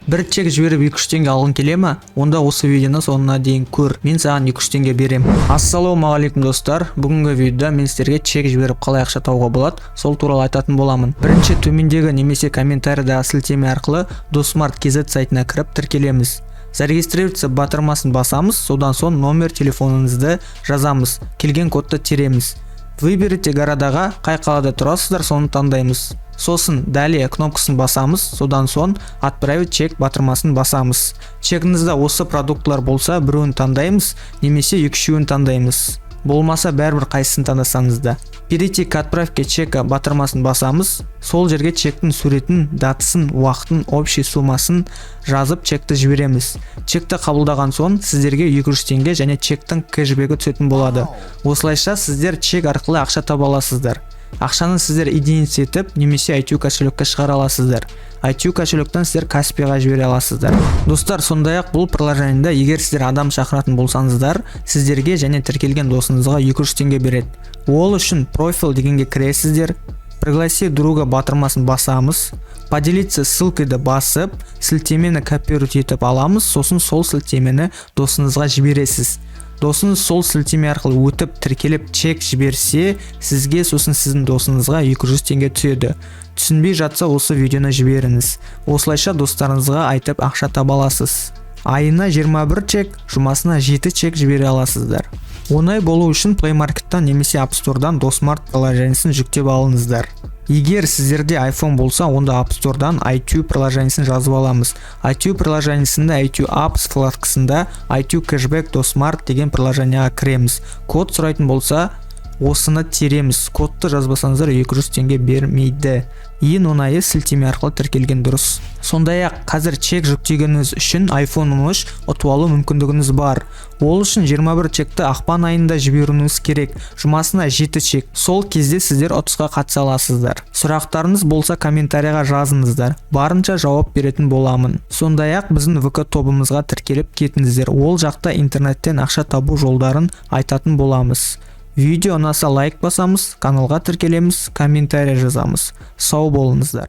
Бір чек жіберіп 2-3 теңге алғың келе ма? Онда осы видеоны соңына дейін көр. Мен саған 2-3 теңге берем. Ассалаумағалейкум достар. Бүгінгі видеода мен сіздерге чек жіберіп қалай ақша табуға болады, сол туралы айтатын боламын. Бірінші төмендегі немесе комментарийдағы сілтеме арқылы Досмарт KZ сайтына кіріп тіркелеміз. Зарегистрироваться батырмасын басамыз, содан соң номер телефоныңызды жазамыз. Келген кодты тереміз. Выберите городаға, қай қалада тұрасыздар, соны таңдаймыз. Сосын далее кнопкасын басамыз, содан соң отправить чек батырмасын басамыз. Чегіңізде осы продуктлар болса, біреуін таңдаймыз, немесе екіншеуін таңдаймыз. Болмаса бәрібір қайсысын таңдасаңыз да. Перейти к отправке чека батырмасын басамыз, сол жерге чектің суретін, датасын, уақытын, общий суммасын жазып чекті жібереміз. Чекті қабылдаған соң сіздерге 200 теңге және чектің кэшбегі түсетін болады. Осылайша сіздер чек арқылы ақша таба аласыздар. Ақшаны сіздер единица етіп, немесе ITU кошелекке шығара аласыздар. ITU кошелектен сіздер Каспиға жібере аласыздар. Достар, сондай-ақ бұл приложениеде егер сіздер адам шақыратын болсаңыздар, сіздерге және тіркелген досыңызға 200 теңге береді. Ол үшін профиль дегенге кіресіздер. Пригласи друга батырмасын басамыз. Поделиться ссылкайды басып, сілтемені копировать етіп аламыз, сосын сол сілтемені досыңызға жібересіз. Досыңыз сол сілтеме арқылы өтіп тіркеліп чек жіберсе, сізге сосын сіздің досыңызға 200 теңге түседі. Түсінбей жатса осы видеоны жіберіңіз. Осылайша достарыңызға айтып ақша таба аласыз. Айына 21 чек, жұмасына 7 чек жібере аласыздар. Оңай болу үшін Play Market'тан немесе App Store'дан Досмарт приложениесін жүктеп алыңыздар. Егер сіздерде iPhone болса, онда App Store'дан ITU приложениесін жазып аламыз. ITU приложениесінде ITU Apps вкладкасында ITU Cashback Досмарт деген приложенияға кіреміз. Код сұрайтын болса, осыны тереміз. Кодты жазбасаңыздар 200 теңге бермейді. Ең оңайы сілтеме арқылы тіркелген дұрыс. Сондай-ақ қазір чек жүктегеніңіз үшін iPhone 13 ұтып алу мүмкіндігіңіз бар. Ол үшін 21 чекті ақпан айында жіберуіңіз керек. Жұмасына 7 чек. Сол кезде сіздер ұтысқа қатыса аласыздар. Сұрақтарыңыз болса комментарийға жазыңыздар. Барынша жауап беретін боламын. Сондай-ақ біздің ВК тобымызға тіркеліп кетіңіздер. Ол жақта интернеттен ақша табу жолдарын айтатын боламыз. Видео ұнаса лайк басамыз, каналға тіркелеміз, комментарий жазамыз. Сау болыңыздар.